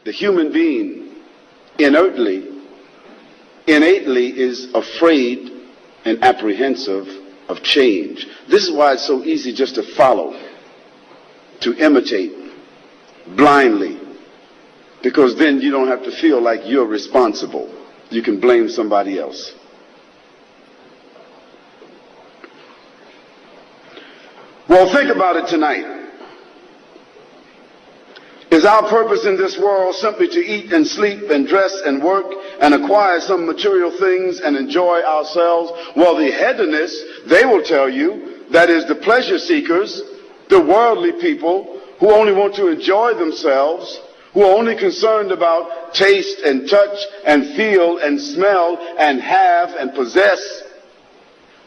the human being innately is afraid and apprehensive of change. This is why it's so easy just to follow, to imitate blindly, because then you don't have to feel like you're responsible. You can blame somebody else. Well, think about it tonight. Is our purpose in this world simply to eat and sleep and dress and work and acquire some material things and enjoy ourselves? Well, the hedonists, they will tell you, that is the pleasure seekers, the worldly people who only want to enjoy themselves, who are only concerned about taste and touch and feel and smell and have and possess.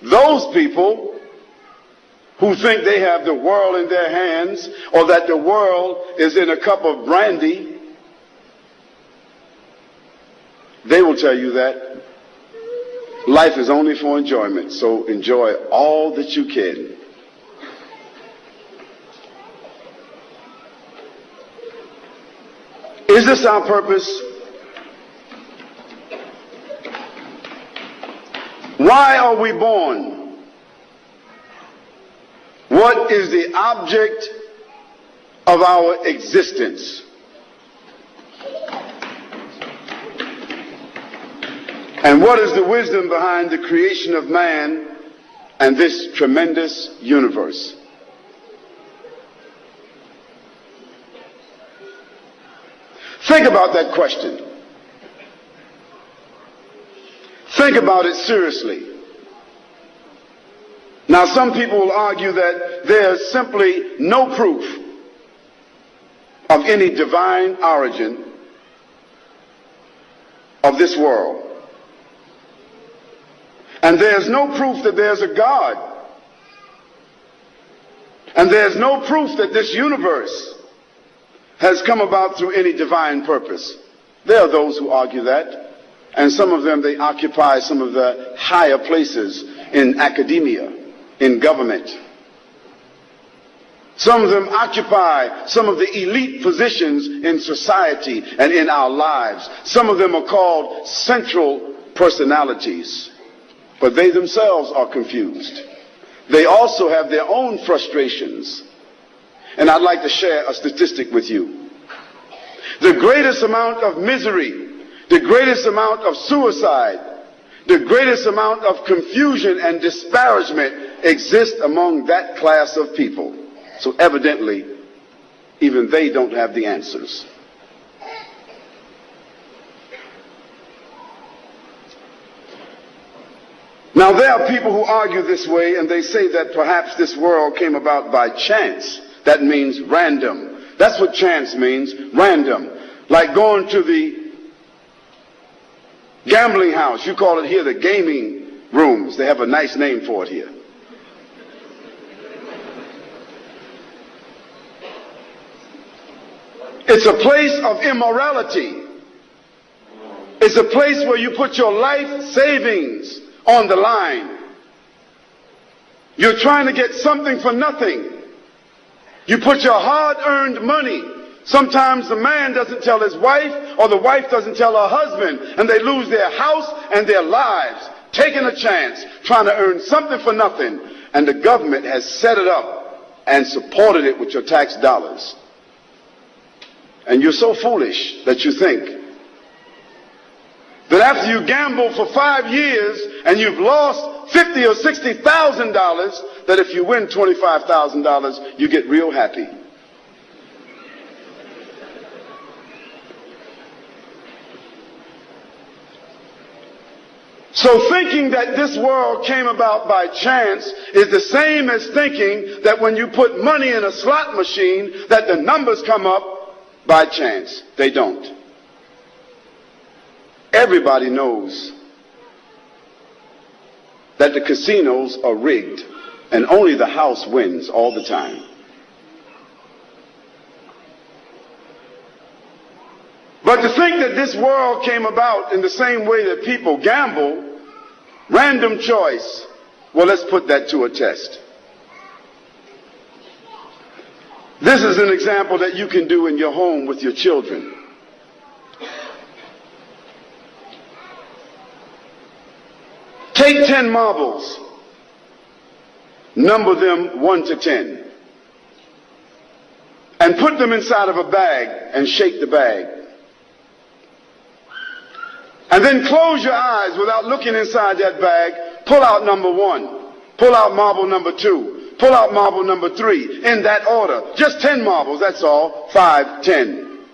Those people who think they have the world in their hands, or that the world is in a cup of brandy, they will tell you that life is only for enjoyment, so enjoy all that you can. Is this our purpose? Why are we born? What is the object of our existence? And what is the wisdom behind the creation of man and this tremendous universe? Think about that question. Think about it seriously. Now, some people will argue that there's simply no proof of any divine origin of this world. And there's no proof that there's a God. And there's no proof that this universe has come about through any divine purpose. There are those who argue that. And some of them, they occupy some of the higher places in academia, in government. Some of them occupy some of the elite positions in society and in our lives. Some of them are called central personalities. But they themselves are confused. They also have their own frustrations. And I'd like to share a statistic with you. The greatest amount of misery, the greatest amount of suicide, the greatest amount of confusion and disparagement exists among that class of people. So evidently, even they don't have the answers. Now, there are people who argue this way, and they say that perhaps this world came about by chance. That means random. That's what chance means, random. Like going to the gambling house. You call it here the gaming rooms. They have a nice name for it here. It's a place of immorality. It's a place where you put your life savings on the line. You're trying to get something for nothing. You put your hard-earned money. Sometimes the man doesn't tell his wife, or the wife doesn't tell her husband, and they lose their house and their lives, taking a chance, trying to earn something for nothing. And the government has set it up and supported it with your tax dollars. And you're so foolish that you think that after you gamble for 5 years and you've lost $50,000 or $60,000, that if you win $25,000, you get real happy. So thinking that this world came about by chance is the same as thinking that when you put money in a slot machine that the numbers come up by chance. They don't. Everybody knows that the casinos are rigged and only the house wins all the time. But to think that this world came about in the same way that people gamble, random choice, well, let's put that to a test. This is an example that you can do in your home with your children. Take 10 marbles, number them 1 to 10, and put them inside of a bag and shake the bag. And then close your eyes without looking inside that bag. Pull out number 1. Pull out marble number 2. Pull out marble number 3. In that order. Just 10 marbles, that's all. 5, 10.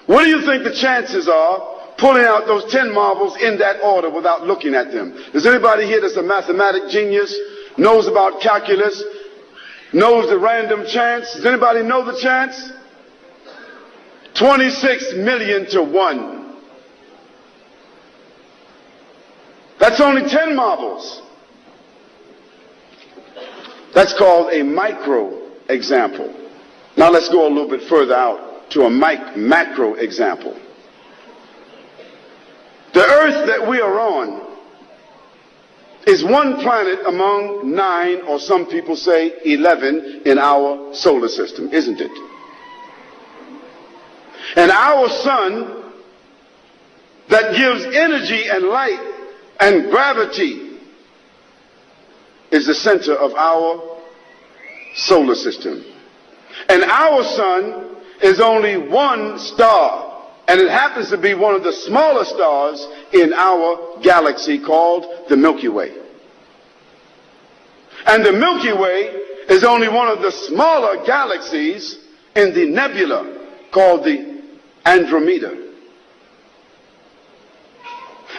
What do you think the chances are pulling out those 10 marbles in that order without looking at them? Is anybody here that's a mathematic genius, knows about calculus, knows the random chance? Does anybody know the chance? 26 million to 1. That's only 10 marbles. That's called a micro example. Now let's go a little bit further out to a macro example. The earth that we are on is one planet among 9, or some people say 11, in our solar system, isn't it? And our sun that gives energy and light and gravity is the center of our solar system. And our sun is only one star, and it happens to be one of the smaller stars in our galaxy called the Milky Way. And the Milky Way is only one of the smaller galaxies in the nebula called the Andromeda.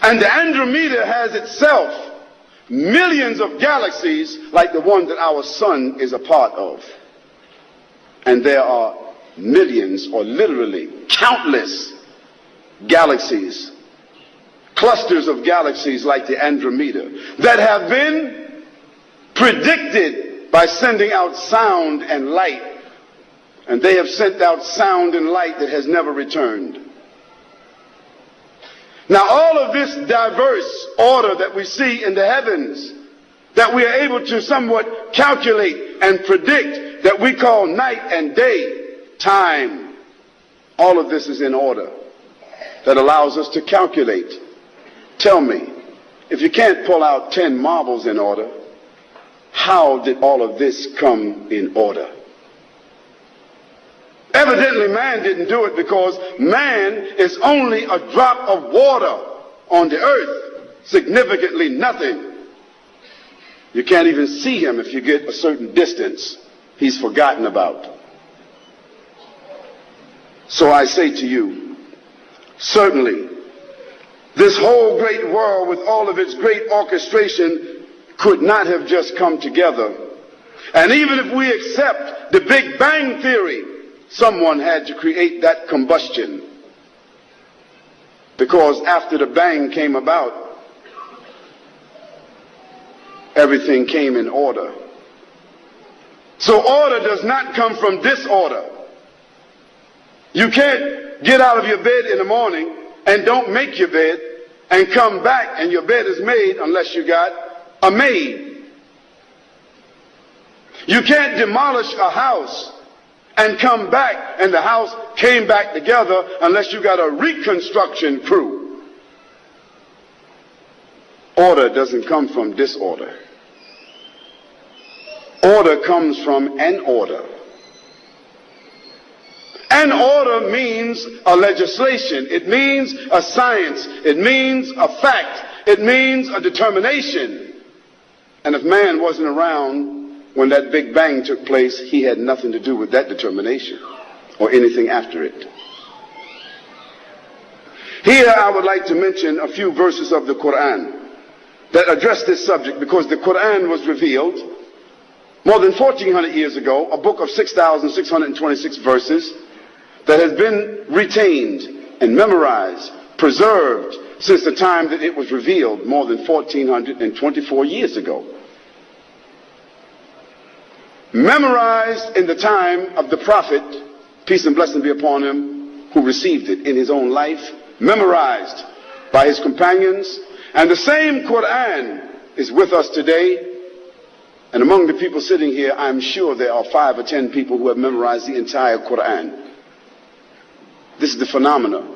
And the Andromeda has itself millions of galaxies like the one that our sun is a part of. And there are millions, or literally countless, galaxies, clusters of galaxies like the Andromeda, that have been predicted by sending out sound and light. And they have sent out sound and light that has never returned. Now all of this diverse order that we see in the heavens, that we are able to somewhat calculate and predict, that we call night and day, time, all of this is in order that allows us to calculate. Tell me, if you can't pull out 10 marbles in order, how did all of this come in order? Evidently, man didn't do it, because man is only a drop of water on the earth, significantly nothing. You can't even see him if you get a certain distance. He's forgotten about. So I say to you, certainly, this whole great world with all of its great orchestration could not have just come together. And even if we accept the Big Bang Theory, someone had to create that combustion. Because after the bang came about, everything came in order. So order does not come from disorder. You can't get out of your bed in the morning and don't make your bed and come back and your bed is made unless you got a maid. You can't demolish a house and come back and the house came back together unless you got a reconstruction crew. Order doesn't come from disorder. Order comes from an order. An order means a legislation. It means a science. It means a fact. It means a determination. And if man wasn't around when that Big Bang took place, he had nothing to do with that determination or anything after it. Here I would like to mention a few verses of the Quran that address this subject, because the Quran was revealed more than 1400 years ago, a book of 6,626 verses that has been retained and memorized, preserved since the time that it was revealed more than 1424 years ago. Memorized in the time of the Prophet, peace and blessing be upon him, who received it in his own life, memorized by his companions, and the same Quran is with us today. And among the people sitting here, I'm sure there are 5 or 10 people who have memorized the entire Quran. This is the phenomena.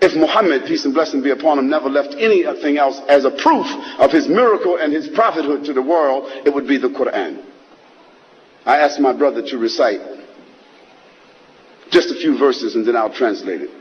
If Muhammad, peace and blessing be upon him, never left anything else as a proof of his miracle and his prophethood to the world, it would be the Quran. I asked my brother to recite just a few verses and then I'll translate it.